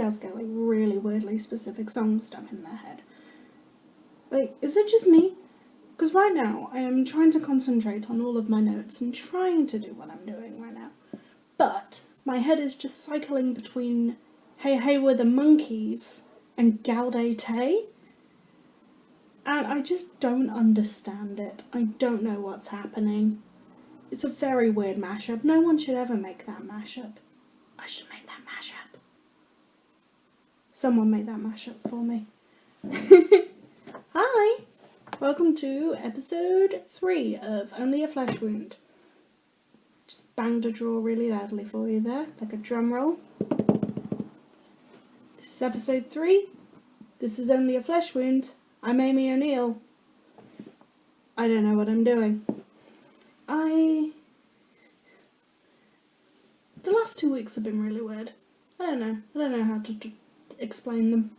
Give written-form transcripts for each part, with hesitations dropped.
else get, like, really weirdly specific songs stuck in their head. Like, is it just me? Because right now, I am trying to concentrate on all of my notes and trying to do what I'm doing right now. But my head is just cycling between Hey Hey We're the Monkeys and Gaudete. And I just don't understand it. I don't know what's happening. It's a very weird mashup. No one should ever make that mashup. I should make that mashup. Someone make that mashup for me. Hi! Welcome to episode 3 of Only a Flesh Wound. Just banged a drawer really loudly for you there, like a drum roll. This is episode 3. This is Only a Flesh Wound. I'm Amy O'Neill. I don't know what I'm doing. The last 2 weeks have been really weird. I don't know how to explain them.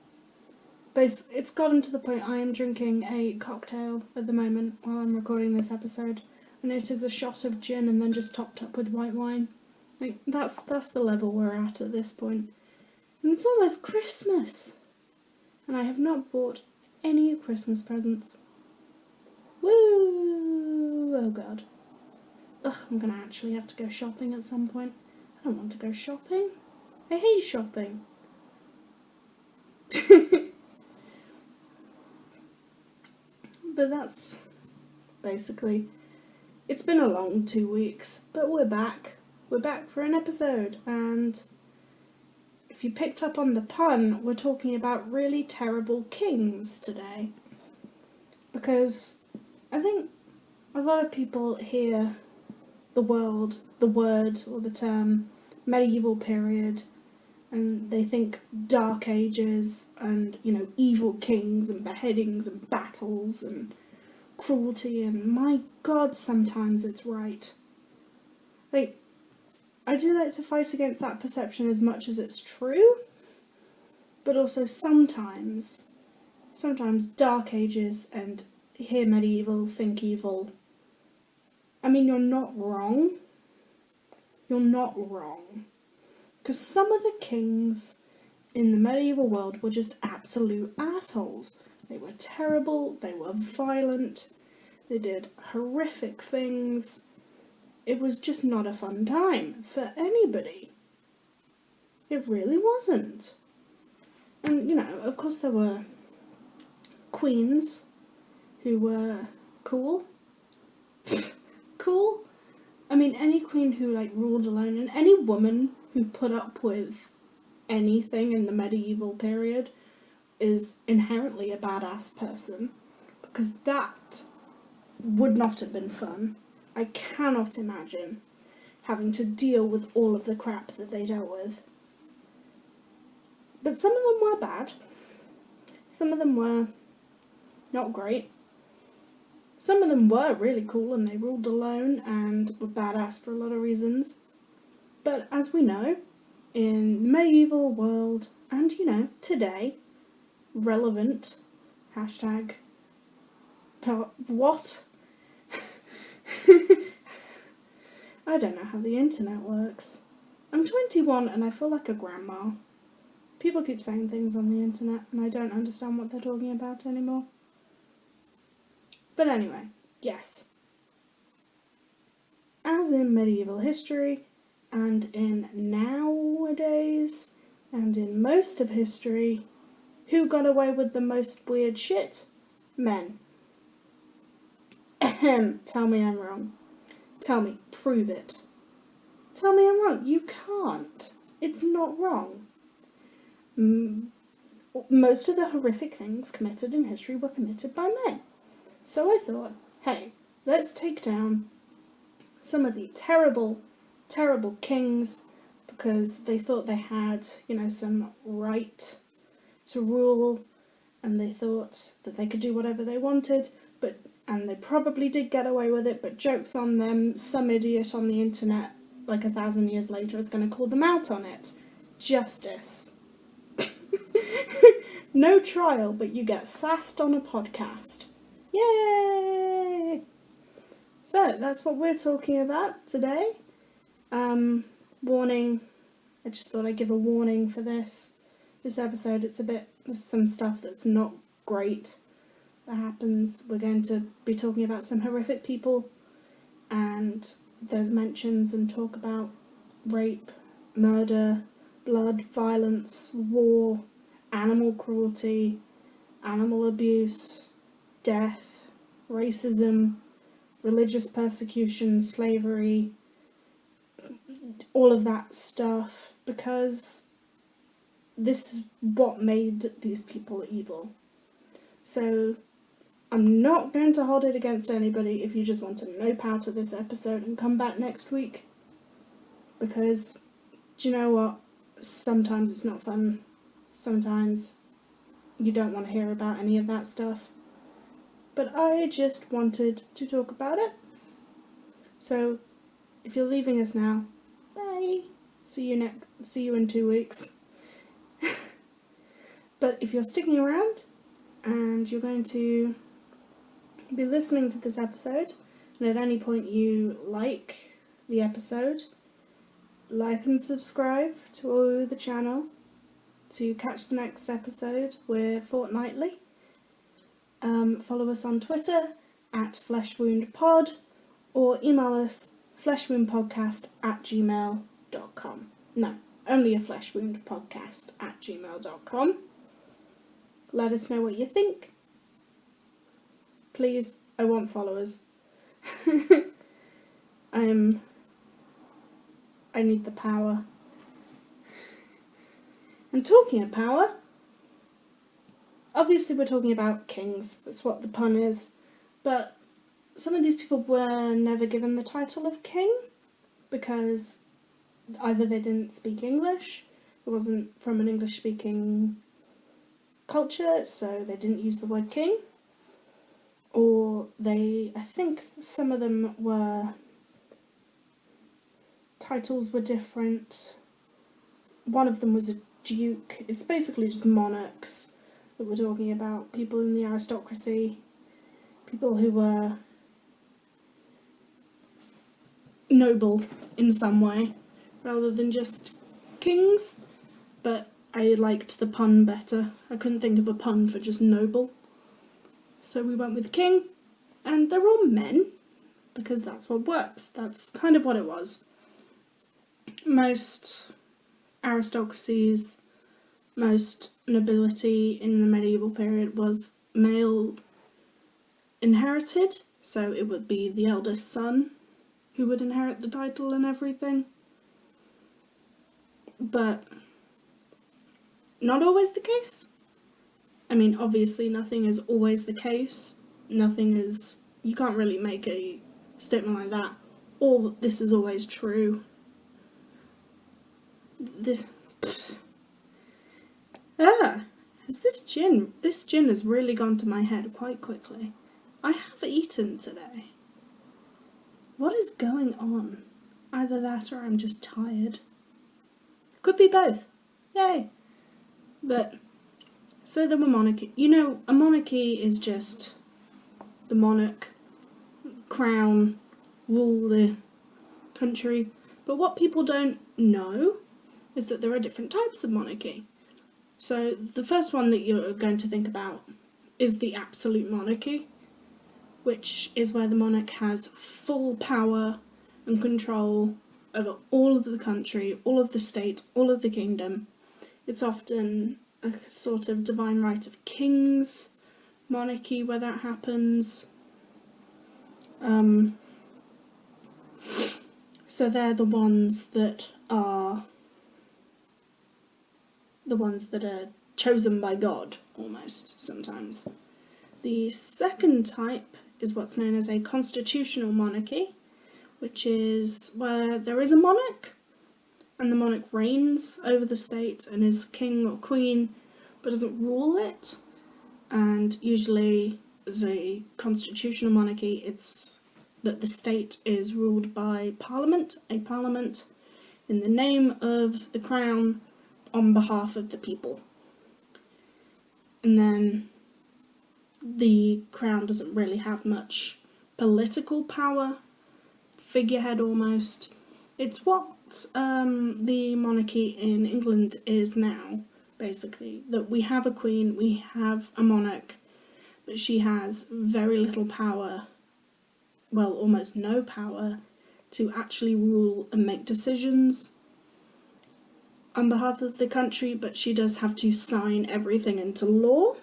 It's gotten to the point I am drinking a cocktail at the moment while I'm recording this episode, and it is a shot of gin and then just topped up with white wine. Like, that's the level we're at this point. And it's almost Christmas, and I have not bought any Christmas presents. Woo! Oh god. Ugh, I'm gonna actually have to go shopping at some point. I don't want to go shopping. I hate shopping. But that's basically... It's been a long 2 weeks, but we're back. We're back for an episode, and if you picked up on the pun, we're talking about really terrible kings today. Because I think a lot of people hear the word or the term medieval period and they think dark ages and, evil kings and beheadings and battles and cruelty, and my god, sometimes it's right. Like, I do like to fight against that perception as much as it's true, but also sometimes dark ages and hear medieval, think evil. I mean, you're not wrong. You're not wrong. Because some of the kings in the medieval world were just absolute assholes. They were terrible, they were violent, they did horrific things. It was just not a fun time for anybody. It really wasn't. And, of course there were queens who were cool. Cool? I mean, any queen who, ruled alone, and any woman who put up with anything in the medieval period is inherently a badass person, because that would not have been fun. I cannot imagine having to deal with all of the crap that they dealt with. But some of them were bad. Some of them were not great. Some of them were really cool and they ruled alone and were badass for a lot of reasons. But as we know, in the medieval world and, today, relevant, hashtag, what? I don't know how the internet works. I'm 21 and I feel like a grandma. People keep saying things on the internet and I don't understand what they're talking about anymore. But anyway, yes. As in medieval history, and in nowadays, and in most of history, who got away with the most weird shit? Men. Ahem. Tell me I'm wrong. Tell me. Prove it. Tell me I'm wrong. You can't. It's not wrong. Most of the horrific things committed in history were committed by men. So I thought, hey, let's take down some of the terrible, terrible kings, because they thought they had, some right to rule, and they thought that they could do whatever they wanted, and they probably did get away with it, but joke's on them, some idiot on the internet, 1,000 years later, is going to call them out on it. Justice. No trial, but you get sassed on a podcast. Yay! So, that's what we're talking about today. Warning. I just thought I'd give a warning for this. this episode. There's some stuff that's not great that happens. We're going to be talking about some horrific people, and there's mentions and talk about rape, murder, blood, violence, war, animal cruelty, animal abuse, death, racism, religious persecution, slavery, all of that stuff, because this is what made these people evil. So I'm not going to hold it against anybody if you just want to nope out of this episode and come back next week. Because, do you know what? Sometimes it's not fun. Sometimes you don't want to hear about any of that stuff. But I just wanted to talk about it. So, if you're leaving us now, bye. See you in 2 weeks. But if you're sticking around and you're going to be listening to this episode, and at any point you like the episode, like and subscribe to the channel to catch the next episode. We're fortnightly. Follow us on Twitter at fleshwoundpod, or email us fleshwoundpodcast@gmail.com. No, only a fleshwoundpodcast@gmail.com. Let us know what you think. Please, I want followers. I need the power. And talking of power, obviously we're talking about kings. That's what the pun is. But some of these people were never given the title of king because either they didn't speak English, it wasn't from an English-speaking culture, so they didn't use the word king, or I think some of them titles were different. One of them was a duke. It's basically just monarchs that we're talking about, people in the aristocracy, people who were noble in some way, rather than just kings, but I liked the pun better. I couldn't think of a pun for just noble. So we went with king, and they're all men, because that's what works. That's kind of what it was. Most aristocracies, most nobility in the medieval period was male inherited, so it would be the eldest son who would inherit the title and everything. But not always the case. I mean, obviously nothing is always the case. You can't really make a statement like that. All this is always true. This gin has really gone to my head quite quickly. I have eaten today. What is going on? Either that or I'm just tired. Could be both. Yay. But, so there were monarchy. You know, a monarchy is just the monarch, crown, rule the country. But what people don't know is that there are different types of monarchy. So the first one that you're going to think about is the absolute monarchy, which is where the monarch has full power and control over all of the country, all of the state, all of the kingdom. It's often a sort of divine right of kings monarchy where that happens. So they're the ones that are chosen by God, almost, sometimes. The second type is what's known as a constitutional monarchy, which is where there is a monarch, and the monarch reigns over the state and is king or queen, but doesn't rule it. And usually, as a constitutional monarchy, it's that the state is ruled by a parliament in the name of the crown on behalf of the people. And then the crown doesn't really have much political power, figurehead almost. It's what the monarchy in England is now, basically. That we have a queen, we have a monarch, but she has very little power, well, almost no power, to actually rule and make decisions on behalf of the country, but she does have to sign everything into law.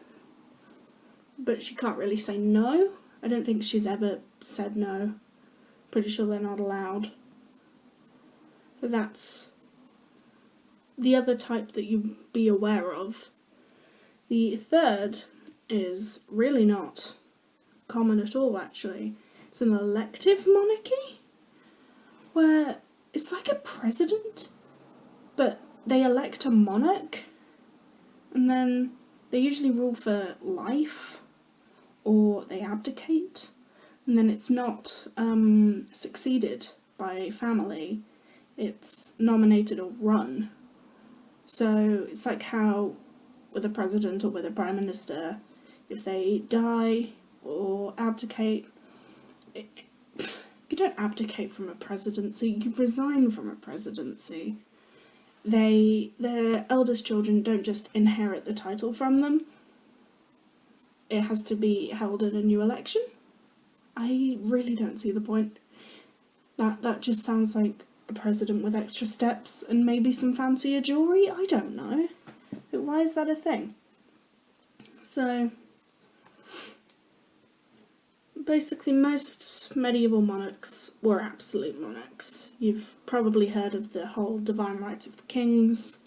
But she can't really say no. I don't think she's ever said no. Pretty sure they're not allowed. But that's the other type that you be aware of. The third is really not common at all, actually. It's an elective monarchy, where it's like a president, but they elect a monarch, and then they usually rule for life, or they abdicate, and then it's not succeeded by a family, it's nominated or run. So it's like how with a president or with a prime minister, if they die or abdicate, you don't abdicate from a presidency, you resign from a presidency. Their eldest children don't just inherit the title from them. It has to be held in a new election. I really don't see the point. That just sounds like a president with extra steps and maybe some fancier jewellery. I don't know. But why is that a thing? So basically most medieval monarchs were absolute monarchs. You've probably heard of the whole divine right of the kings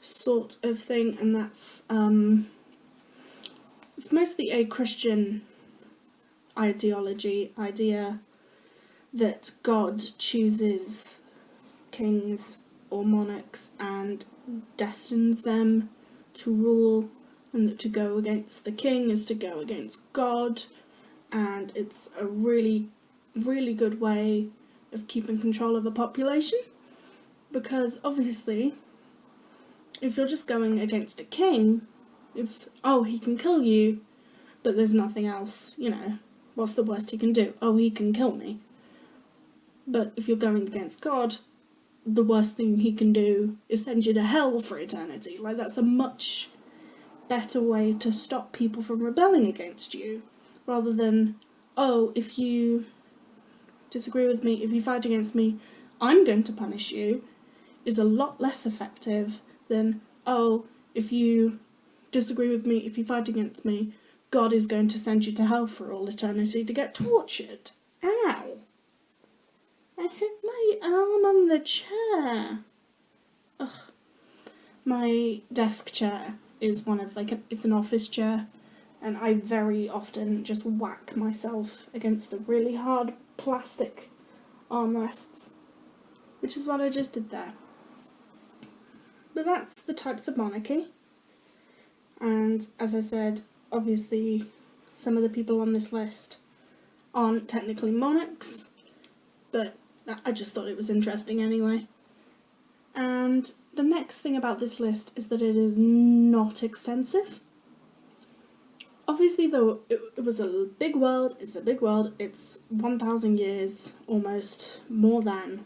sort of thing, and that's it's mostly a Christian idea that God chooses kings or monarchs and destines them to rule, and that to go against the king is to go against God, and it's a really, really good way of keeping control of a population, because obviously if you're just going against a king, it's, oh, he can kill you, but there's nothing else, you know, what's the worst he can do? Oh, he can kill me. But if you're going against God, the worst thing he can do is send you to hell for eternity. Like, that's a much better way to stop people from rebelling against you, rather than, oh, if you disagree with me, if you fight against me, I'm going to punish you, is a lot less effective than, oh, if you disagree with me, if you fight against me, God is going to send you to hell for all eternity to get tortured. Ow! I hit my arm on the chair. Ugh. My desk chair is one of, like, it's an office chair, and I very often just whack myself against the really hard plastic armrests, which is what I just did there. But that's the types of monarchy. And as I said, obviously some of the people on this list aren't technically monarchs, but I just thought it was interesting anyway. And the next thing about this list is that it is not extensive. Obviously, though, it was a big world, it's a big world, it's 1,000 years, almost more than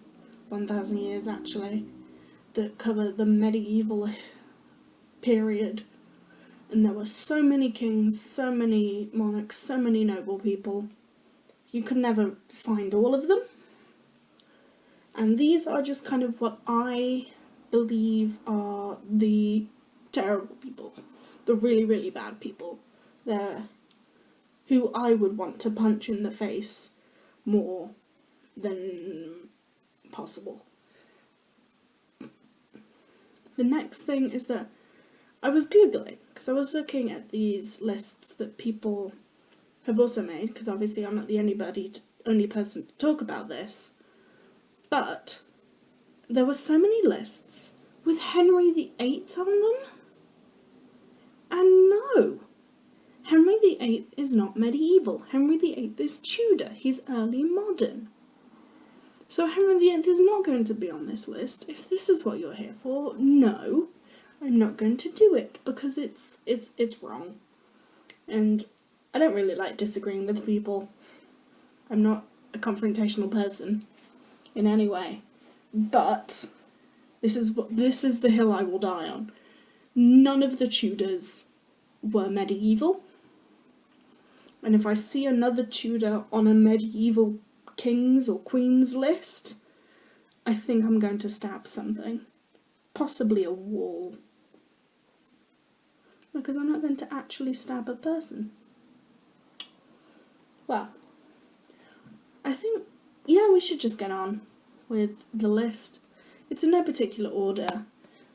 1,000 years actually, that cover the medieval period. And there were so many kings, so many monarchs, so many noble people. You could never find all of them. And these are just kind of what I believe are the terrible people, the really, really bad people. They're who I would want to punch in the face more than possible. The next thing is that I was Googling, because I was looking at these lists that people have also made, because obviously I'm not the only person to talk about this, but there were so many lists with Henry VIII on them, and no, Henry VIII is not medieval. Henry VIII is Tudor, he's early modern. So Henry VIII is not going to be on this list. If this is what you're here for, no, I'm not going to do it, because it's wrong. And I don't really like disagreeing with people. I'm not a confrontational person in any way. But this is the hill I will die on. none of the Tudors were medieval. And if I see another Tudor on a medieval kings or queens list, I think I'm going to stab something. Possibly a wall. Because I'm not going to actually stab a person. Well, I think, yeah, we should just get on with the list. It's in no particular order.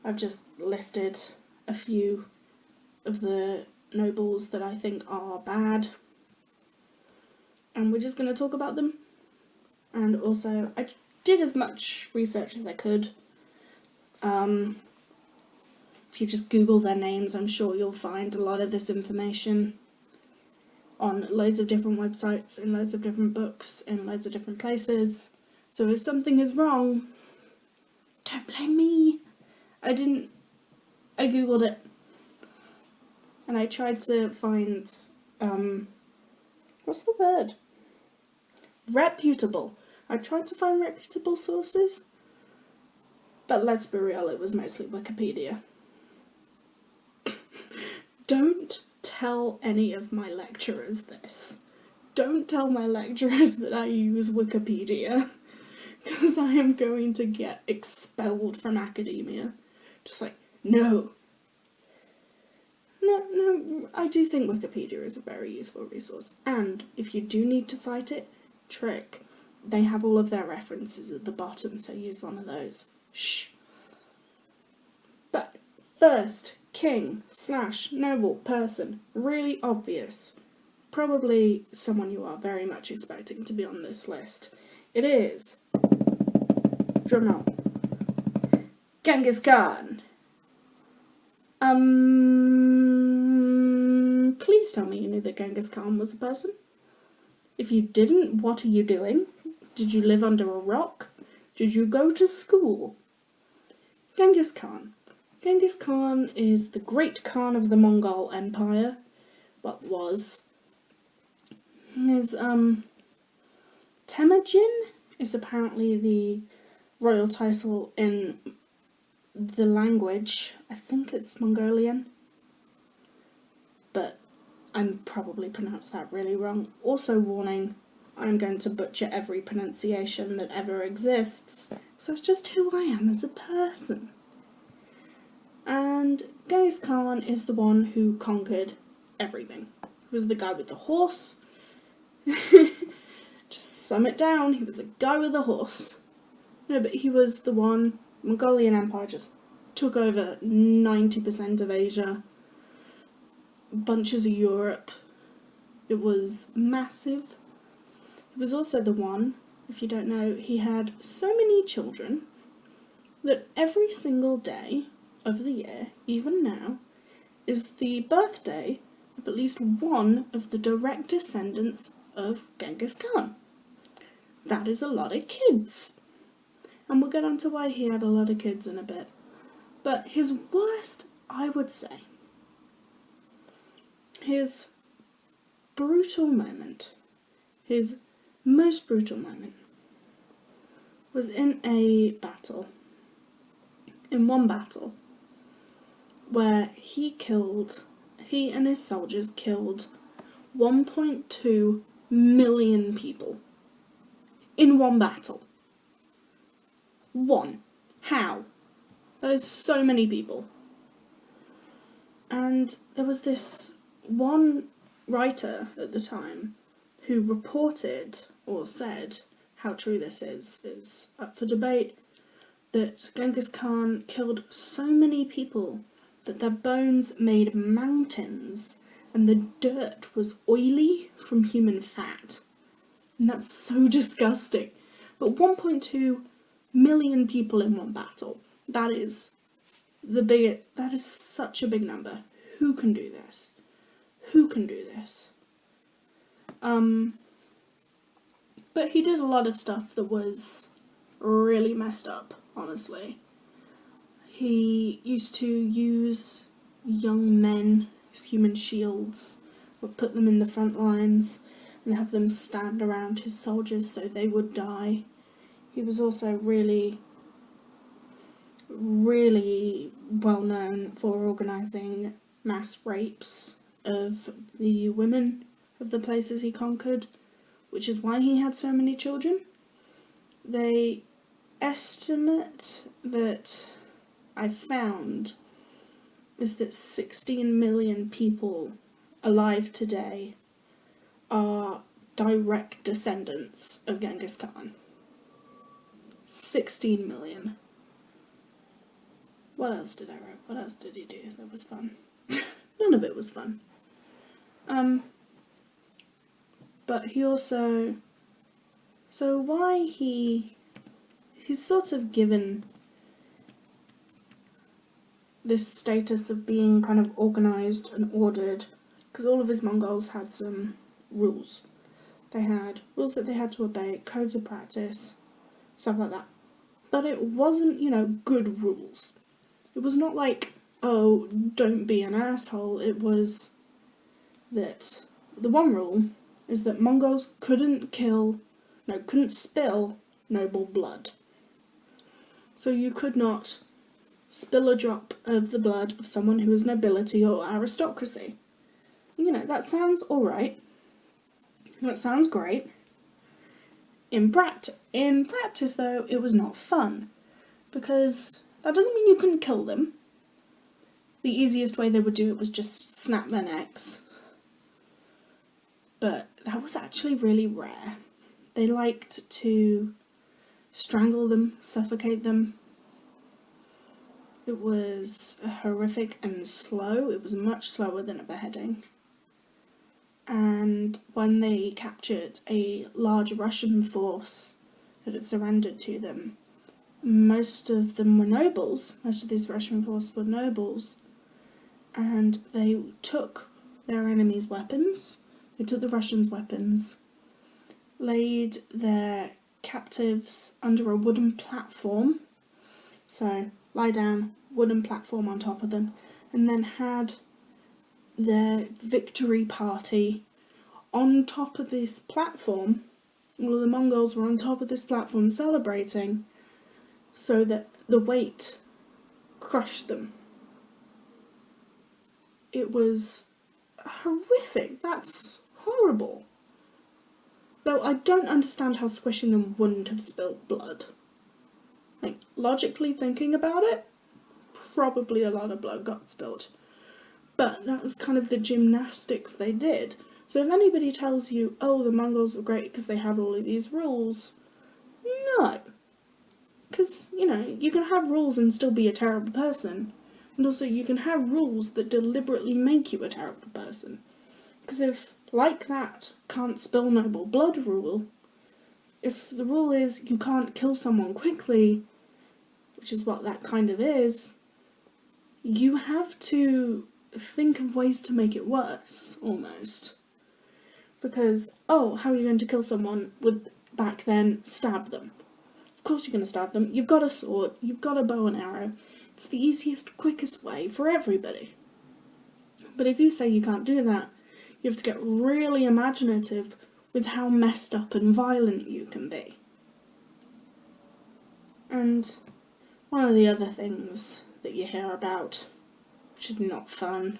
I've just listed a few of the nobles that I think are bad. And we're just going to talk about them. And also, I did as much research as I could. If you just Google their names, I'm sure you'll find a lot of this information on loads of different websites, in loads of different books, in loads of different places. So if something is wrong, don't blame me. I Googled it. And I tried to find, what's the word? Reputable. I tried to find reputable sources, but let's be real, it was mostly Wikipedia. Don't tell any of my lecturers this. Don't tell my lecturers that I use Wikipedia, because I am going to get expelled from academia. Just like, no, I do think Wikipedia is a very useful resource, and if you do need to cite it, trick. They have all of their references at the bottom, so use one of those. Shh. But first, king/noble person. Really obvious. Probably someone you are very much expecting to be on this list. It is, drumroll, Genghis Khan. Please tell me you knew that Genghis Khan was a person. If you didn't, what are you doing? Did you live under a rock? Did you go to school? Genghis Khan. Genghis Khan is the great Khan of the Mongol Empire. What was. His, Temujin is apparently the royal title in the language. I think it's Mongolian. But I'm probably pronounced that really wrong. Also warning, I'm going to butcher every pronunciation that ever exists. So it's just who I am as a person. And Genghis Khan is the one who conquered everything. He was the guy with the horse. Just sum it down, he was the guy with the horse. No, but he was the one. Mongolian Empire just took over 90% of Asia. Bunches of Europe. It was massive. He was also the one, if you don't know, he had so many children that every single day of the year, even now, is the birthday of at least one of the direct descendants of Genghis Khan. That is a lot of kids. And we'll get on to why he had a lot of kids in a bit. But his worst, I would say, his brutal moment, his most brutal moment, was in one battle, where he and his soldiers killed 1.2 million people in one battle. One. How? That is so many people. And there was this one writer at the time who reported, or said, how true this is up for debate, that Genghis Khan killed so many people that their bones made mountains and the dirt was oily from human fat. And that's so disgusting. But 1.2 million people in one battle, that is such a big number. Who can do this? Who can do this? But he did a lot of stuff that was really messed up, honestly. He used to use young men as human shields, or put them in the front lines and have them stand around his soldiers so they would die. He was also really really well known for organising mass rapes of the women of the places he conquered, which is why he had so many children. They estimate that I found is that 16 million people alive today are direct descendants of Genghis Khan. 16 million. What else did I write? What else did he do that was fun? None of it was fun. But he also... So why he's sort of given this status of being kind of organised and ordered, because all of his Mongols had some rules. They had rules that they had to obey, codes of practice, stuff like that. But it wasn't, good rules. It was not like, oh, don't be an asshole. It was that the one rule is that Mongols couldn't spill noble blood. So you could not spill a drop of the blood of someone who is nobility or aristocracy. That sounds alright. That sounds great. In practice, though, it was not fun. Because that doesn't mean you couldn't kill them. The easiest way they would do it was just snap their necks. But that was actually really rare. They liked to strangle them, suffocate them. It was horrific and slow. It was much slower than a beheading. And when they captured a large Russian force that had surrendered to them, most of them were nobles. Most of these Russian forces were nobles. And they took their enemies' weapons. They took the Russians' weapons, laid their captives under a wooden platform. So, lie down, wooden platform on top of them, and then had their victory party on top of this platform. All of the Mongols were on top of this platform celebrating, so that the weight crushed them. It was horrific. That's horrible. Though I don't understand how squishing them wouldn't have spilled blood. Logically thinking about it, probably a lot of blood got spilled. But that was kind of the gymnastics they did. So if anybody tells you, oh, the Mongols were great because they had all of these rules, no. Because, you can have rules and still be a terrible person. And also you can have rules that deliberately make you a terrible person. Because if, like that, can't spill noble blood rule, if the rule is you can't kill someone quickly, which is what that kind of is, you have to think of ways to make it worse, almost. Because, how are you going to kill someone with, back then, stab them? Of course you're going to stab them. You've got a sword, you've got a bow and arrow. It's the easiest, quickest way for everybody. But if you say you can't do that, you have to get really imaginative with how messed up and violent you can be. And one of the other things that you hear about, which is not fun,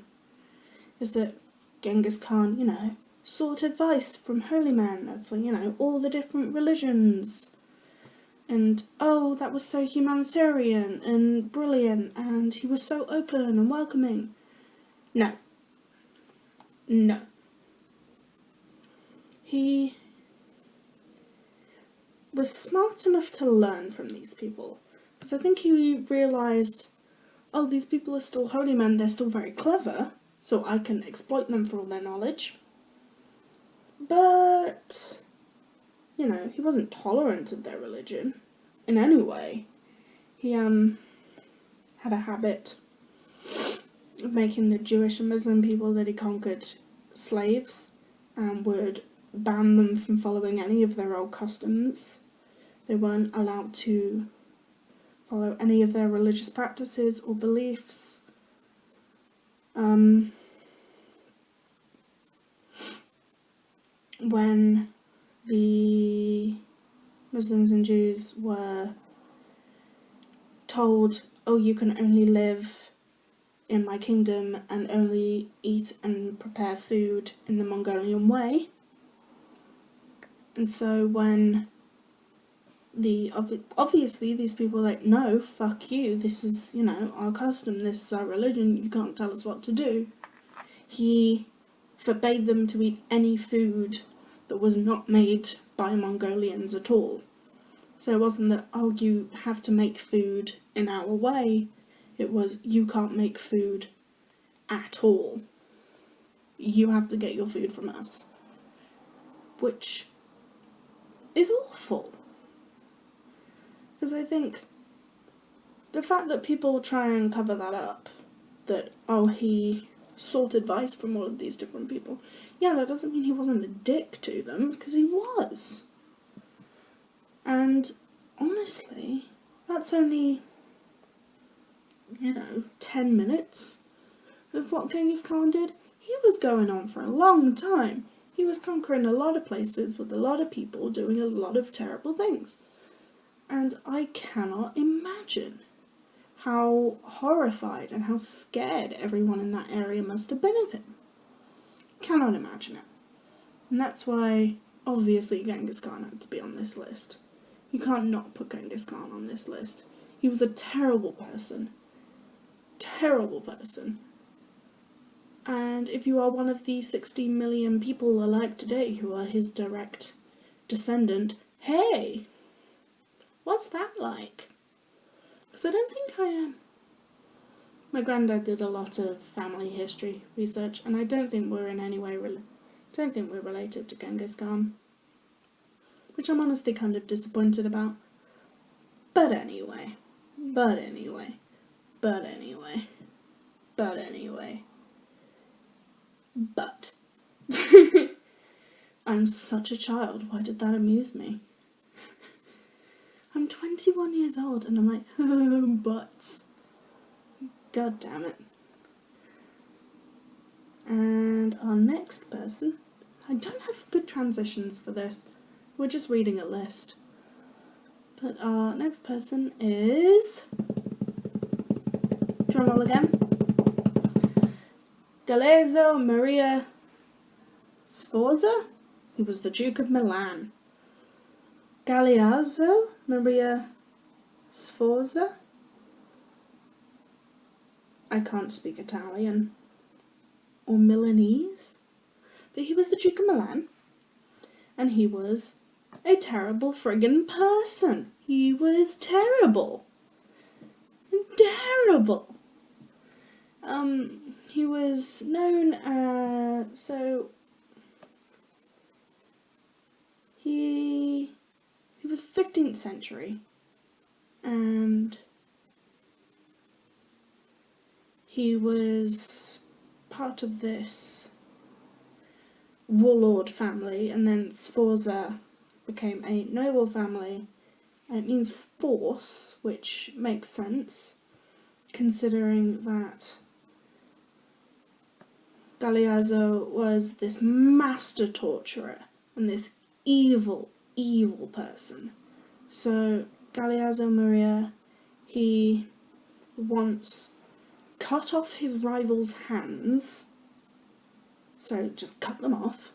is that Genghis Khan, sought advice from holy men of, all the different religions. And, that was so humanitarian and brilliant, and he was so open and welcoming. No. He was smart enough to learn from these people. Because I think he realised, these people are still holy men, they're still very clever, so I can exploit them for all their knowledge. But, he wasn't tolerant of their religion in any way. He had a habit of making the Jewish and Muslim people that he conquered slaves, and would ban them from following any of their old customs. They weren't allowed to follow any of their religious practices or beliefs. When the Muslims and Jews were told, oh, you can only live in my kingdom and only eat and prepare food in the Mongolian way. And so when obviously these people are like, no, fuck you, this is, our custom, this is our religion, you can't tell us what to do. He forbade them to eat any food that was not made by Mongolians at all. So it wasn't that, oh, you have to make food in our way. It was, you can't make food at all. You have to get your food from us. Which is awful. Because I think the fact that people try and cover that up, that, oh, he sought advice from all of these different people, yeah, that doesn't mean he wasn't a dick to them, because he was. And honestly, that's only, 10 minutes of what Genghis Khan did. He was going on for a long time. He was conquering a lot of places with a lot of people, doing a lot of terrible things. And I cannot imagine how horrified and how scared everyone in that area must have been of him. Cannot imagine it. And that's why, obviously, Genghis Khan had to be on this list. You can't not put Genghis Khan on this list. He was a terrible person. Terrible person. And if you are one of the 60 million people alive today who are his direct descendant, hey, what's that like? Because I don't think I am. My granddad did a lot of family history research, and I don't think we're in any way related to Genghis Khan, which I'm honestly kind of disappointed about. But anyway. I'm such a child. Why did that amuse me? I'm 21 years old and I'm like, butts. God damn it. And our next person, I don't have good transitions for this. We're just reading a list. But our next person is, drumroll again, Galeazzo Maria Sforza. He was the Duke of Milan. Galeazzo Maria Sforza. I can't speak Italian or Milanese, but he was the Duke of Milan, and he was a terrible friggin' person. He was terrible. Terrible. He was known as, he was 15th century, and he was part of this warlord family, and then Sforza became a noble family, and it means force, which makes sense, considering that Galeazzo was this master torturer and this evil person. So Galeazzo Maria, he once cut off his rival's hands, so just cut them off,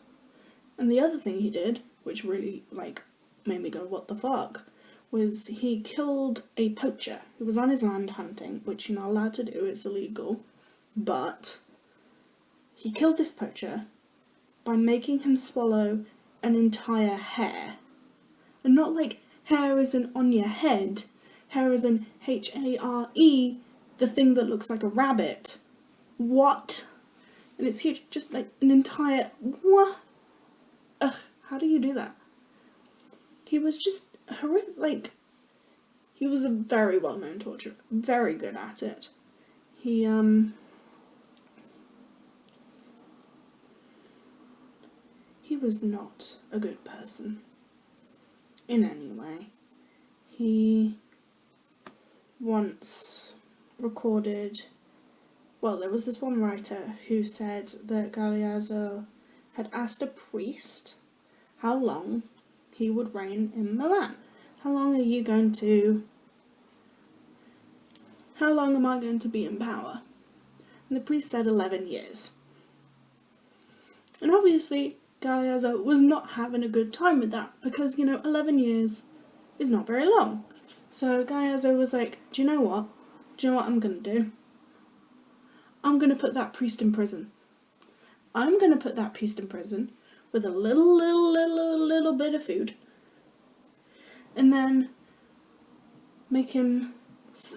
and the other thing he did, which really made me go what the fuck, was he killed a poacher who was on his land hunting, which you're not allowed to do, it's illegal, but he killed this poacher by making him swallow an entire hare. And not like hair as in on your head, hair as in Hare, the thing that looks like a rabbit. What? And it's huge, just like an entire, what? Ugh, how do you do that? He was just horrific, he was a very well-known torturer, very good at it. He was not a good person in any way. He once recorded, well, there was this one writer who said that Galeazzo had asked a priest how long he would reign in Milan. How long are you going to how long am I going to be in power? And the priest said 11 years. And obviously, Galeazzo was not having a good time with that, because, 11 years is not very long. So Galeazzo was like, do you know what I'm going to do? I'm going to put that priest in prison. I'm going to put that priest in prison with a little bit of food. And then make him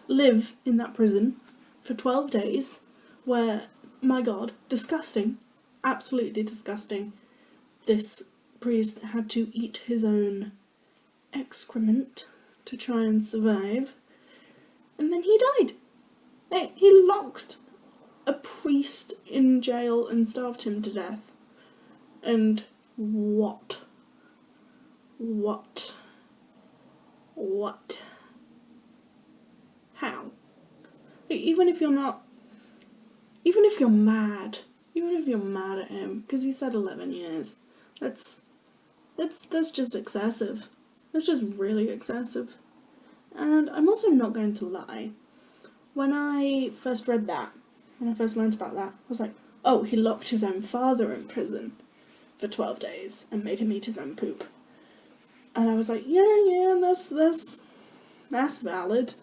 live in that prison for 12 days, where, my God, disgusting, absolutely disgusting, this priest had to eat his own excrement to try and survive, and then he died. He locked a priest in jail and starved him to death. And what? How? Even if you're mad at him, because he said 11 years, that's just excessive. That's just really excessive. And I'm also not going to lie. When I first read that, when I first learned about that, I was like, oh, he locked his own father in prison for 12 days and made him eat his own poop. And I was like, yeah, that's valid.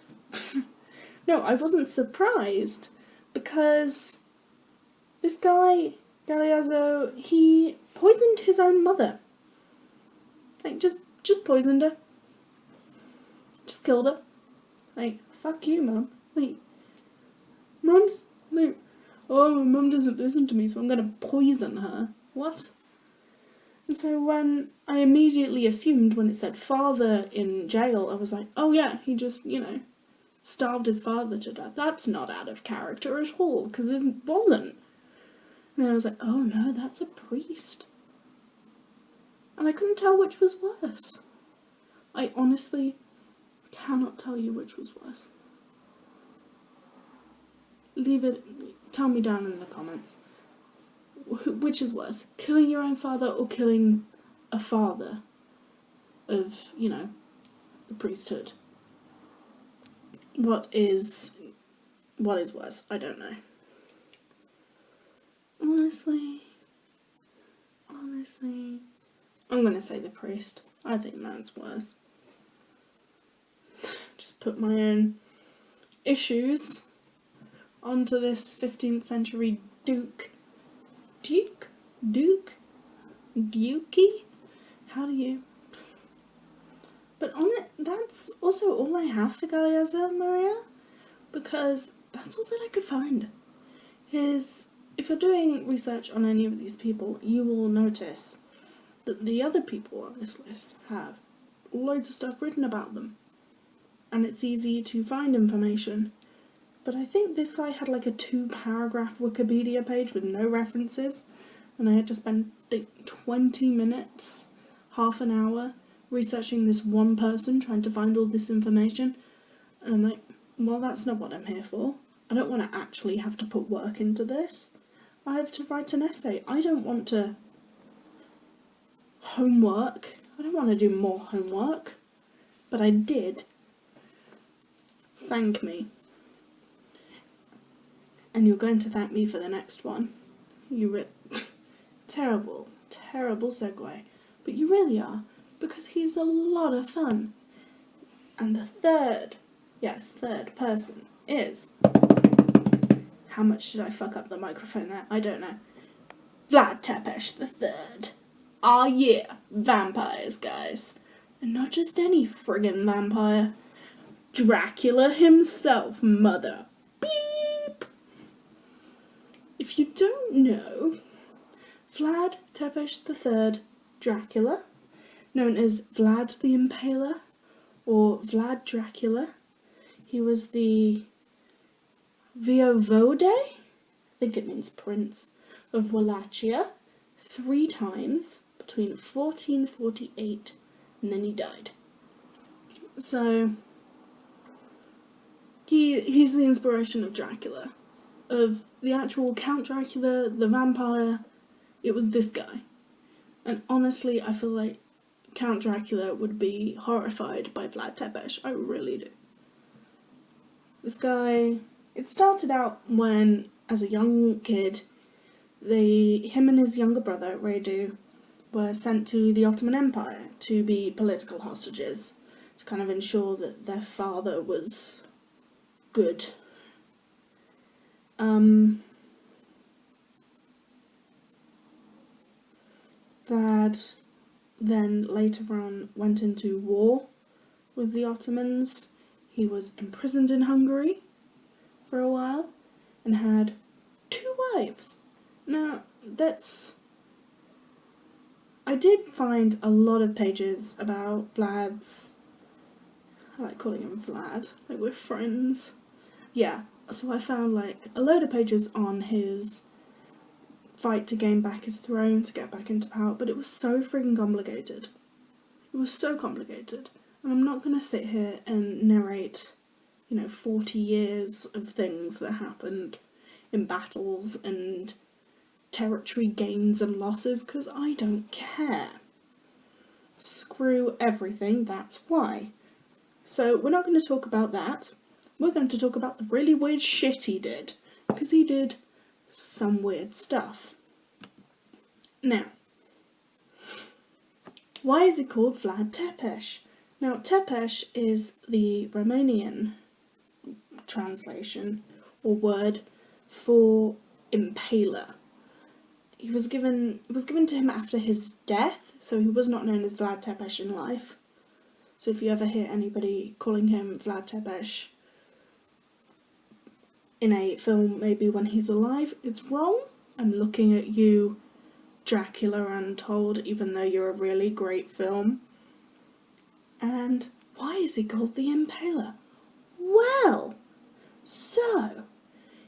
No, I wasn't surprised, because this guy, Galeazzo, he poisoned his own mother. Like, just poisoned her. Just killed her. Like, fuck you, Mum. Like, my mum doesn't listen to me, so I'm gonna poison her. What? And so when I immediately assumed, when it said father in jail, I was like, oh yeah, he just, starved his father to death. That's not out of character at all, because it wasn't. And I was like, oh no, that's a priest. And I couldn't tell which was worse. I honestly cannot tell you which was worse. Tell me down in the comments. Which is worse? Killing your own father or killing a father of, the priesthood? What is worse? I don't know. Honestly, I'm gonna say the priest. I think that's worse. Just put my own issues onto this 15th century dukey? How do you? But that's also all I have for Galeazzo, Maria, because that's all that I could find. If you're doing research on any of these people, you will notice that the other people on this list have loads of stuff written about them, and it's easy to find information. But I think this guy had like a 2-paragraph Wikipedia page with no references, and I had to spend 20 minutes, half an hour, researching this one person, trying to find all this information. And I'm like, well, that's not what I'm here for. I don't want to actually have to put work into this. I have to write an essay. I don't want to homework. I don't want to do more homework. But I did. Thank me. And you're going to thank me for the next one. Terrible segue. But you really are, because he's a lot of fun. And the third person is... How much did I fuck up the microphone there? I don't know. Vlad Tepes III. Ah yeah, vampires, guys. And not just any friggin' vampire. Dracula himself, mother. Beep! If you don't know, Vlad Tepes III Dracula, known as Vlad the Impaler, or Vlad Dracula, he was the Voivode, I think it means prince, of Wallachia 3 times between 1448 and then he died. So he's the inspiration of Dracula. Of the actual Count Dracula, the vampire, it was this guy. And honestly, I feel like Count Dracula would be horrified by Vlad Tepes. I really do. This guy, it started out when, as a young kid, him and his younger brother, Radu, were sent to the Ottoman Empire to be political hostages, to kind of ensure that their father was good. That then later on went into war with the Ottomans. He was imprisoned in Hungary for a while and had 2 wives. Now, I did find a lot of pages about Vlad's... I like calling him Vlad, like we're friends. Yeah, so I found like a load of pages on his fight to gain back his throne, to get back into power, but it was so freaking complicated. It was so complicated. And I'm not going to sit here and narrate, 40 years of things that happened in battles and territory gains and losses, because I don't care. Screw everything, that's why. So we're not going to talk about that. We're going to talk about the really weird shit he did, because he did some weird stuff. Now, why is it called Vlad Tepes? Now, Tepes is the Romanian translation or word for impaler. It was given to him after his death, so he was not known as Vlad Tepes in life. So if you ever hear anybody calling him Vlad Tepes in a film, maybe when he's alive, it's wrong. I'm looking at you, Dracula Untold, even though you're a really great film. And why is he called the Impaler? Well, so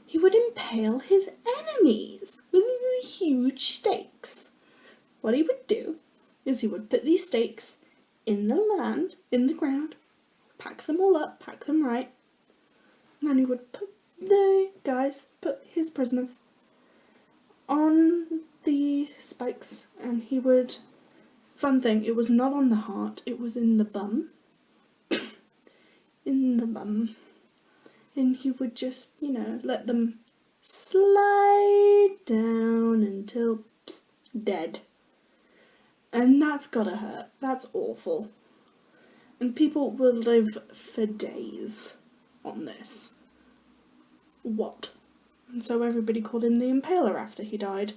he would impale his enemies with huge stakes. What he would do is he would put these stakes in the land, in the ground, pack them all up, pack them right, and then he would put his prisoners on the spikes, and he would... Fun thing, it was not on the heart, it was in the bum. In the bum. And he would just, let them slide down until dead. And that's gotta hurt. That's awful. And people will live for days on this. What? And so everybody called him the Impaler after he died,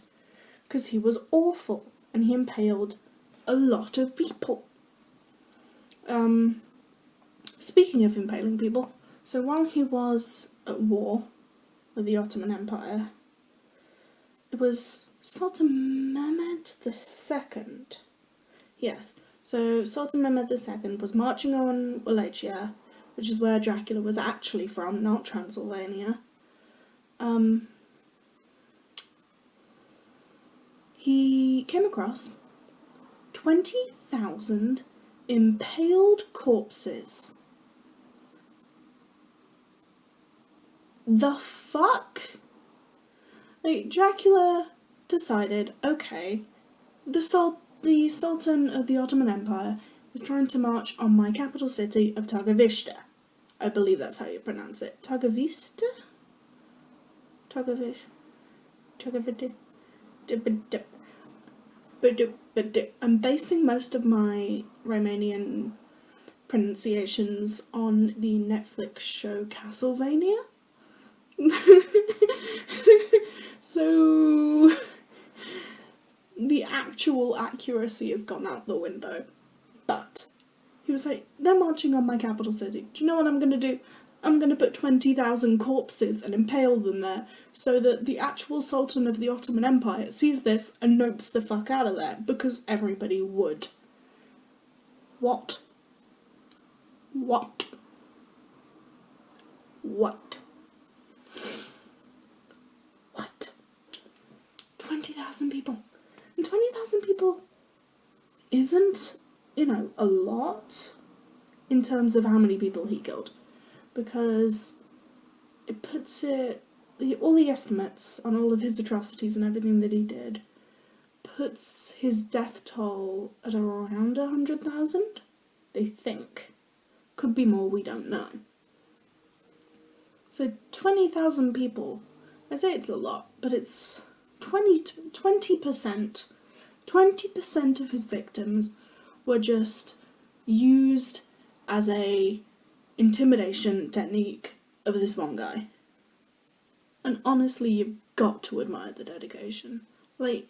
because he was awful and he impaled a lot of people. Speaking of impaling people, so while he was at war with the Ottoman Empire, it was Sultan Mehmed II. Yes, so Sultan Mehmed II was marching on Wallachia, which is where Dracula was actually from, not Transylvania. He came across 20,000 impaled corpses. The fuck? Like, Dracula decided, okay, the Sultan of the Ottoman Empire was trying to march on my capital city of Targovishte. I believe that's how you pronounce it. Targovishte? I'm basing most of my Romanian pronunciations on the Netflix show Castlevania. So the actual accuracy has gone out the window. But he was like, they're marching on my capital city. Do you know what I'm going to do? I'm going to put 20,000 corpses and impale them there so that the actual Sultan of the Ottoman Empire sees this and nopes the fuck out of there, because everybody would. What? 20,000 people. And 20,000 people isn't, a lot in terms of how many people he killed. Because it puts all the estimates on all of his atrocities and everything that he did puts his death toll at around 100,000, they think. Could be more, we don't know. So 20,000 people. I say it's a lot, but it's 20%. 20% of his victims were just used as a intimidation technique of this one guy. And honestly, you've got to admire the dedication. Like,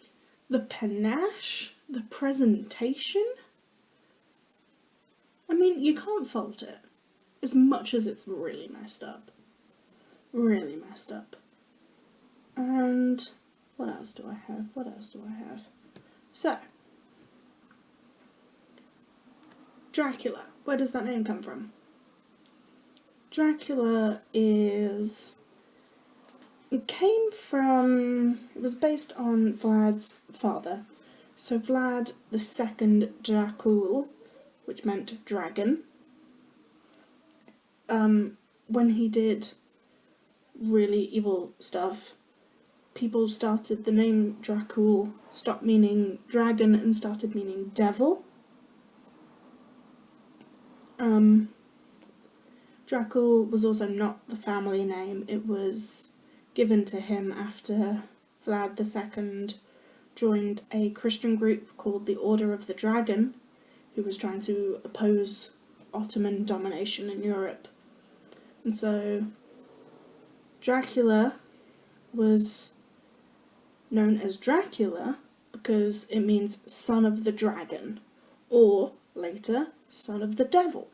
the panache, the presentation. I mean, you can't fault it. As much as it's really messed up. Really messed up. And what else do I have? So, Dracula. Where does that name come from? Dracula it was based on Vlad's father. So Vlad II Dracul, which meant dragon. When he did really evil stuff, the name Dracul stopped meaning dragon and started meaning devil. Dracul was also not the family name. It was given to him after Vlad II joined a Christian group called the Order of the Dragon, who was trying to oppose Ottoman domination in Europe. And so Dracula was known as Dracula because it means son of the dragon, or later, son of the devil.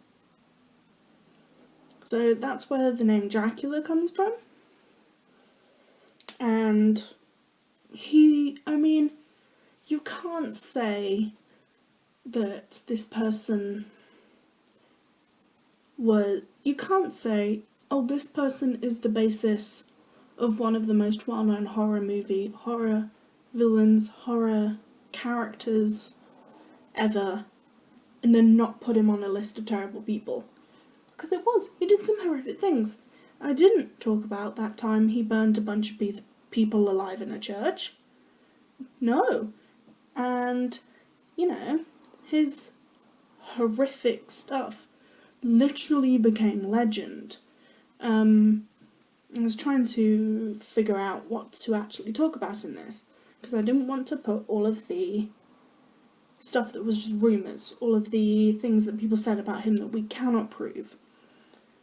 So that's where the name Dracula comes from. And you can't say that this person this person is the basis of one of the most well-known horror villains, horror characters ever, and then not put him on a list of terrible people. Because he did some horrific things. I didn't talk about that time he burned a bunch of people alive in a church. No. And, his horrific stuff literally became legend. I was trying to figure out what to actually talk about in this, because I didn't want to put all of the stuff that was just rumours, all of the things that people said about him that we cannot prove.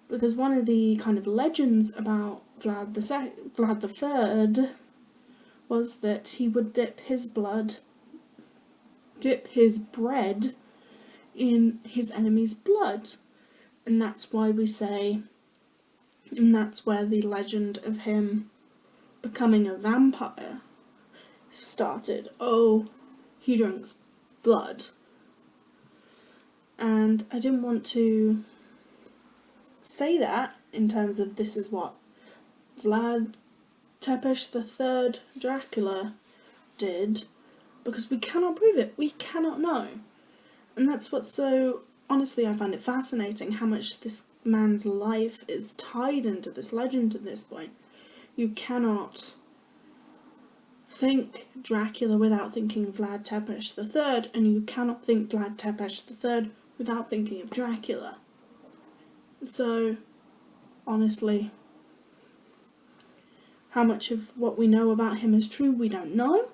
Because one of the kind of legends about Vlad III was that he would dip his bread in his enemy's blood. And that's why that's where the legend of him becoming a vampire started. Oh, he drinks blood. And I didn't want to say that in terms of this is what Vlad Tepes III Dracula did, because we cannot prove it. We cannot know. And that's what's so... Honestly, I find it fascinating how much this man's life is tied into this legend at this point. You cannot think Dracula without thinking Vlad Tepes III, and you cannot think Vlad Tepes III without thinking of Dracula. So, honestly, how much of what we know about him is true, we don't know.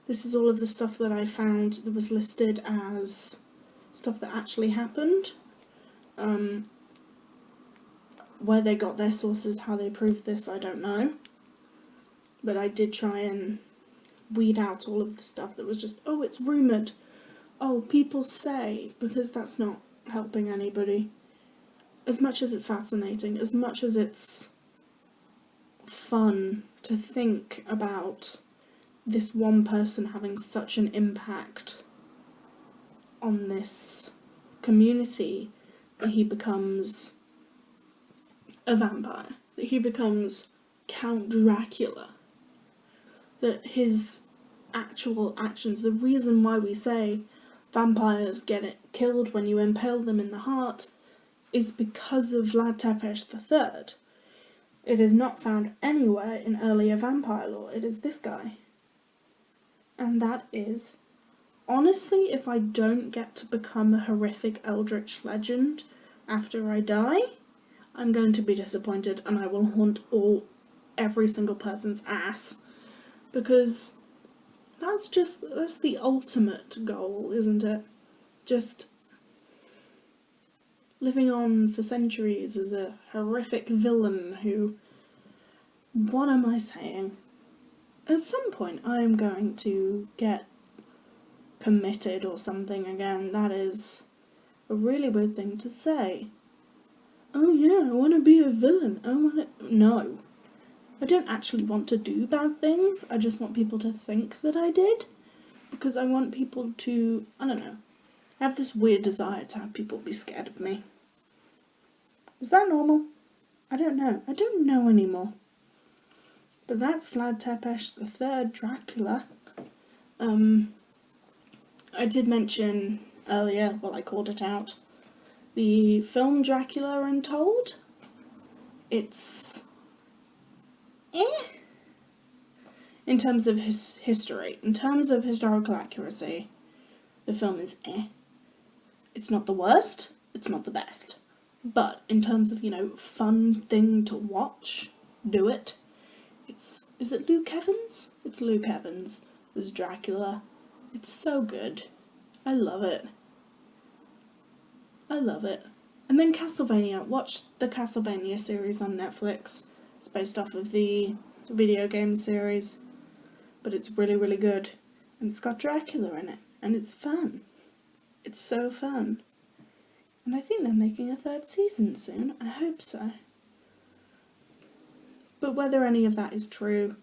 This is all of the stuff that I found that was listed as stuff that actually happened. Where they got their sources, how they proved this, I don't know. But I did try and weed out all of the stuff that was just, oh, it's rumoured. Oh, people say, because that's not helping anybody. As much as it's fascinating, as much as it's fun to think about this one person having such an impact on this community, that he becomes a vampire, that he becomes Count Dracula, that his actual actions, the reason why we say vampires get killed when you impale them in the heart, is because of Vlad Tepes III. It is not found anywhere in earlier vampire lore. It is this guy. And that is, honestly, if I don't get to become a horrific eldritch legend after I die, I'm going to be disappointed and I will haunt every single person's ass, because that's the ultimate goal, isn't it? Just living on for centuries as a horrific villain who, what am I saying? At some point I am going to get committed or something again. That is a really weird thing to say. Oh yeah, I want to be a villain. No. I don't actually want to do bad things. I just want people to think that I did. Because I want people to, I don't know, have this weird desire to have people be scared of me. Is that normal? I don't know. I don't know anymore. But that's Vlad Tepes the Third Dracula. I did mention earlier, well, I called it out, the film Dracula Untold. It's in terms of history. In terms of historical accuracy, the film is It's not the worst, it's not the best. But in terms of, fun thing to watch, do it. Is it Luke Evans? It's Luke Evans as Dracula. It's so good. I love it. I love it. And then Castlevania. Watch the Castlevania series on Netflix. It's based off of the video game series. But it's really, really good. And it's got Dracula in it. And it's fun. It's so fun. And I think they're making a 3rd season soon. I hope so. But whether any of that is true,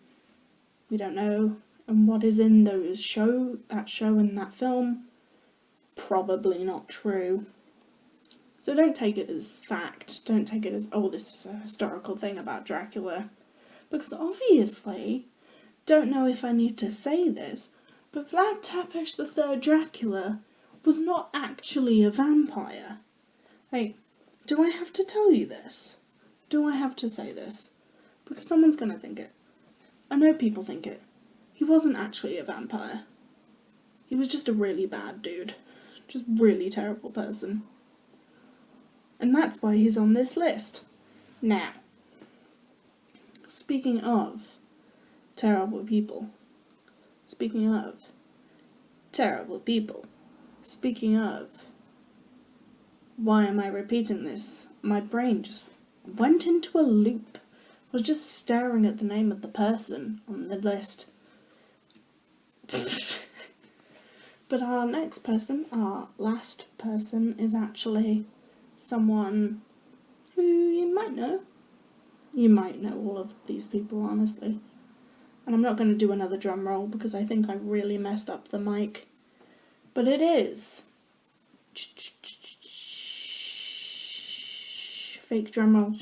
we don't know. And what is in that show and that film, probably not true. So don't take it as fact. Don't take it as, oh, this is a historical thing about Dracula. Because obviously, don't know if I need to say this, but Vlad Tepes the Third Dracula was not actually a vampire. Hey, do I have to tell you this? Do I have to say this? Because someone's gonna think it. I know people think it. He wasn't actually a vampire. He was just a really bad dude. Just really terrible person. And that's why he's on this list. Now, speaking of terrible people. Speaking of why am I repeating this? My brain just went into a loop. I was just staring at the name of the person on the list. But our next person, our last person, is actually someone who you might know. You might know all of these people, honestly. And I'm not going to do another drum roll because I think I really messed up the mic. But it is fake drum roll.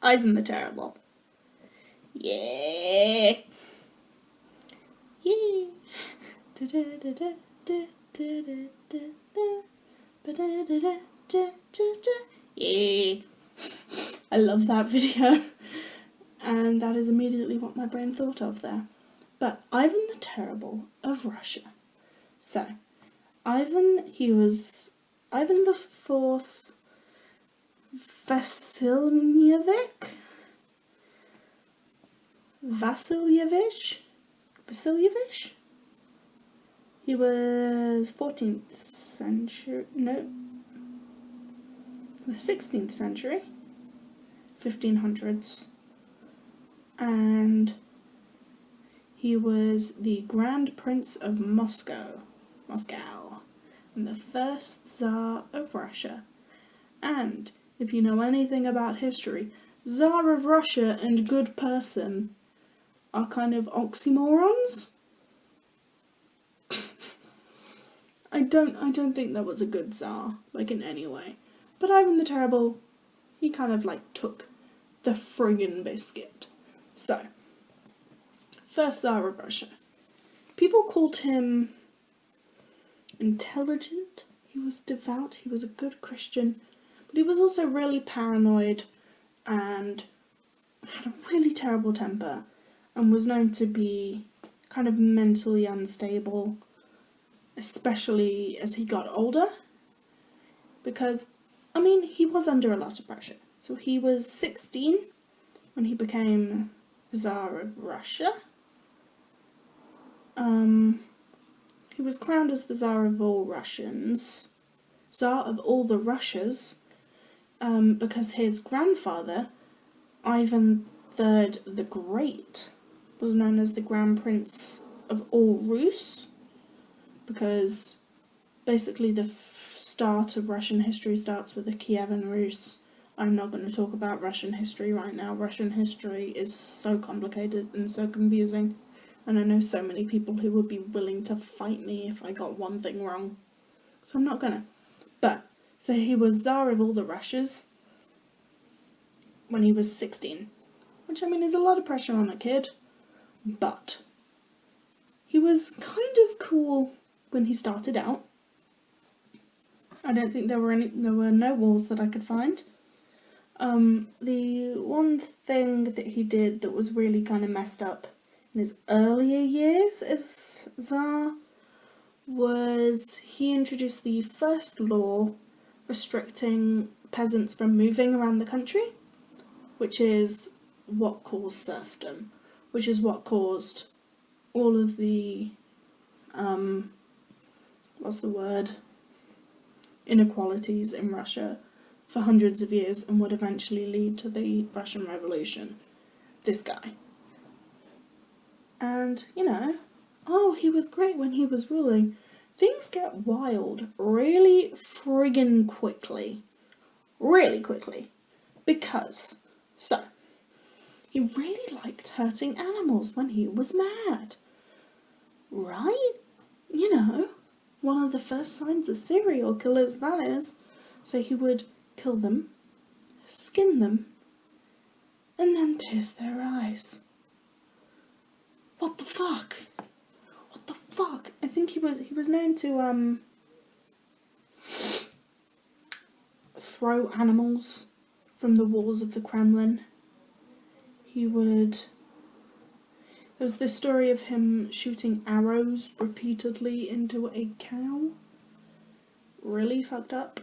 Ivan the Terrible. Yeah. Yeah. Yeah. I love that video. And that is immediately what my brain thought of there. But Ivan the Terrible of Russia. So, Ivan, he was Ivan the Fourth Vasilyevich? He was 14th century, no, he was 16th century, 1500s, and he was the Grand Prince of Moscow, and the first Tsar of Russia. And if you know anything about history, Tsar of Russia and good person are kind of oxymorons. I don't think that was a good Tsar, like in any way. But Ivan the Terrible, he kind of like took the friggin' biscuit. So, first Tsar of Russia. People called him intelligent, he was devout, he was a good Christian, but he was also really paranoid and had a really terrible temper and was known to be kind of mentally unstable, especially as he got older, because I mean, he was under a lot of pressure. So he was 16 when he became Tsar of Russia. He was crowned as the Tsar of all Russians, Tsar of all the Russias, because his grandfather, Ivan III the Great, was known as the Grand Prince of all Rus, because basically the start of Russian history starts with the Kievan Rus. I'm not going to talk about Russian history right now. Russian history is so complicated and so confusing, and I know so many people who would be willing to fight me if I got one thing wrong. So I'm not gonna. But, so he was Tsar of all the Russias when he was 16. Which, I mean, is a lot of pressure on a kid. But he was kind of cool when he started out. I don't think there were no wars that I could find. The one thing that he did that was really kind of messed up in his earlier years as Tsar was he introduced the first law restricting peasants from moving around the country, which is what caused serfdom, which is what caused all of the, inequalities in Russia for hundreds of years and would eventually lead to the Russian Revolution. This guy. And, he was great when he was ruling. Things get wild really friggin' quickly. Really quickly. Because, he really liked hurting animals when he was mad. Right? One of the first signs of serial killers, that is. So he would kill them, skin them, and then pierce their eyes. What the fuck? What the fuck? I think he was known to throw animals from the walls of the Kremlin. There was this story of him shooting arrows repeatedly into a cow. Really fucked up.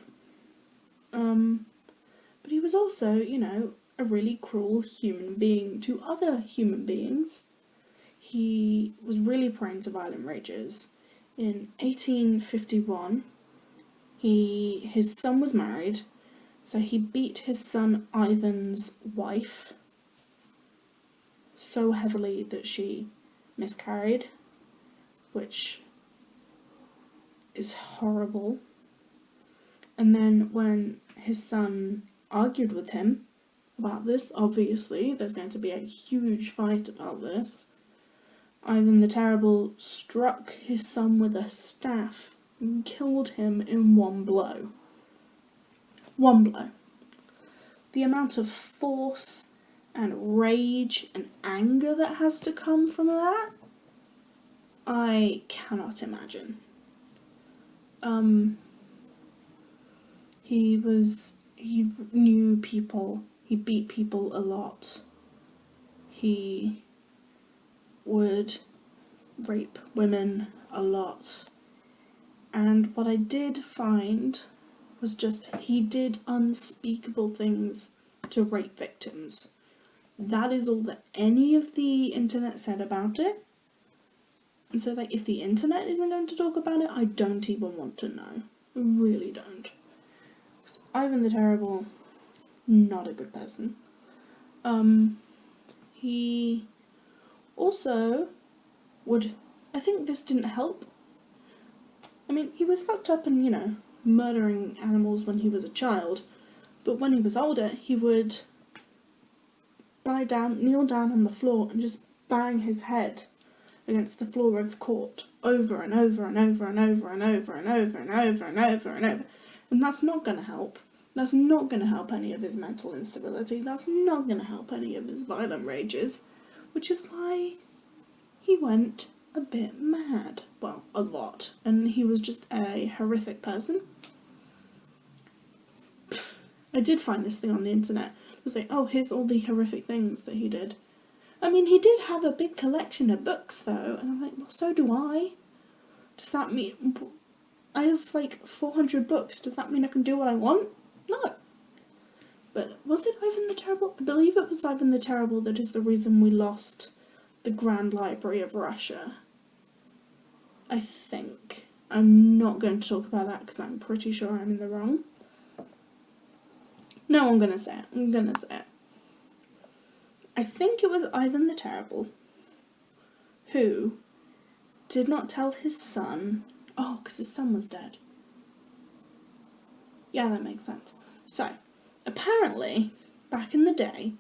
But he was also, a really cruel human being to other human beings. He was really prone to violent rages. In 1851, his son was married, so he beat his son Ivan's wife so heavily that she miscarried, which is horrible. And then when his son argued with him about this, obviously there's going to be a huge fight about this, Ivan the Terrible struck his son with a staff and killed him in one blow. One blow. The amount of force and rage and anger that has to come from that, I cannot imagine. He knew people, he beat people a lot. He would rape women a lot. And what I did find was just he did unspeakable things to rape victims. That is all that any of the internet said about it. And so, if the internet isn't going to talk about it, I don't even want to know. I really don't. Ivan the Terrible, not a good person. He also would, I think this didn't help. I mean, he was fucked up and, murdering animals when he was a child, but when he was older, he would kneel down on the floor and just bang his head against the floor of court over and over and over and over and over and over and over and over and over. And that's not going to help. That's not going to help any of his mental instability. That's not going to help any of his violent rages. Which is why he went a bit mad. Well, a lot. And he was just a horrific person. I did find this thing on the internet. It was like, oh, here's all the horrific things that he did. I mean, he did have a big collection of books, though. And I'm like, well, so do I. Does that mean... I have, 400 books. Does that mean I can do what I want? No. But was it Ivan the Terrible? I believe it was Ivan the Terrible that is the reason we lost the Grand Library of Russia. I think. I'm not going to talk about that because I'm pretty sure I'm in the wrong. No, I'm going to say it. I think it was Ivan the Terrible who did not tell his son. Oh, because his son was dead. Yeah, that makes sense. So, apparently, back in the day,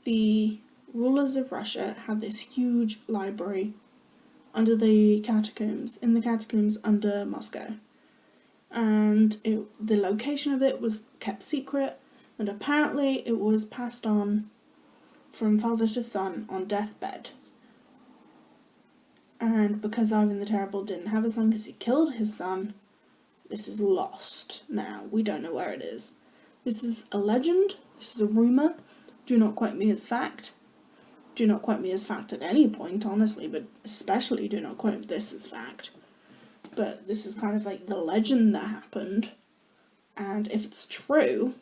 the rulers of Russia had this huge library under the catacombs, under Moscow. And the location of it was kept secret, and apparently it was passed on from father to son on deathbed. And because Ivan the Terrible didn't have a son because he killed his son, this is lost now. We don't know where it is. This is a legend. This is a rumour. Do not quote me as fact. Do not quote me as fact at any point, honestly, but especially do not quote this as fact. But this is kind of like the legend that happened. And if it's true,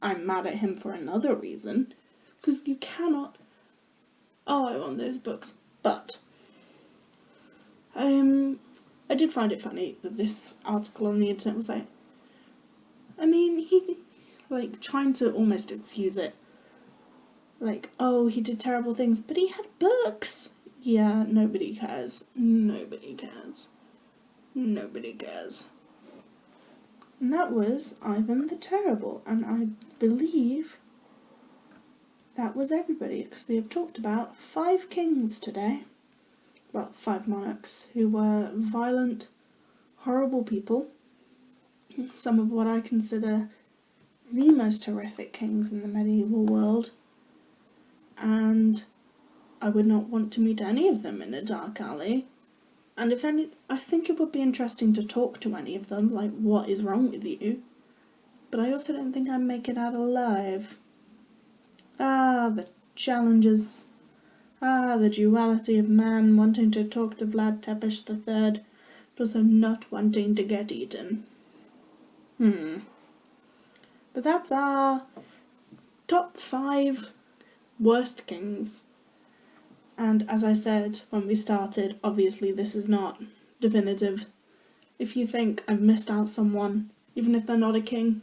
I'm mad at him for another reason. Because you cannot... Oh, I want those books. But I did find it funny that this article on the internet was like, I mean, he, like, trying to almost excuse it. Like, oh, he did terrible things, but he had books. Yeah, nobody cares. Nobody cares. Nobody cares. And that was Ivan the Terrible, and I believe that was everybody, because we have talked about 5 kings today. Well, 5 monarchs who were violent, horrible people. Some of what I consider the most horrific kings in the medieval world. And I would not want to meet any of them in a dark alley. And if any, I think it would be interesting to talk to any of them, like, what is wrong with you? But I also don't think I'd make it out alive. Ah, the challenges. Ah, the duality of man wanting to talk to Vlad Tepes III, but also not wanting to get eaten. But that's our top 5 worst kings. And as I said when we started, obviously this is not definitive. If you think I've missed out someone, even if they're not a king,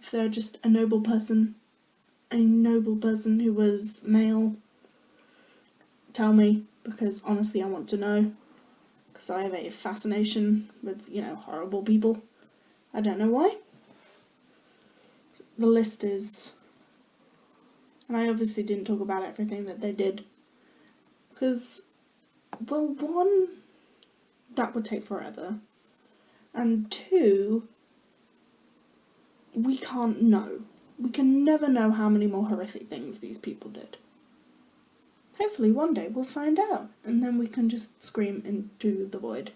if they're just a noble person who was male, tell me, because honestly I want to know, because I have a fascination with, horrible people. I don't know why. The list is, and I obviously didn't talk about everything that they did, because, well, 1, that would take forever, and 2, we can't know. We can never know how many more horrific things these people did. Hopefully one day we'll find out, and then we can just scream into the void.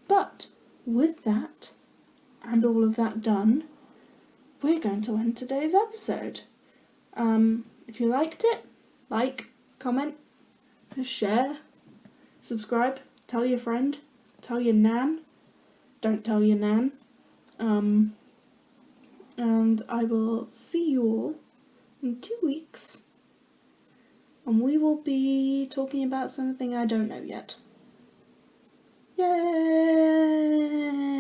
But with that, and all of that done, we're going to end today's episode. If you liked it, like, comment, share, subscribe, tell your friend, tell your nan, don't tell your nan, and I will see you all in 2 weeks. And we will be talking about something I don't know yet. Yay!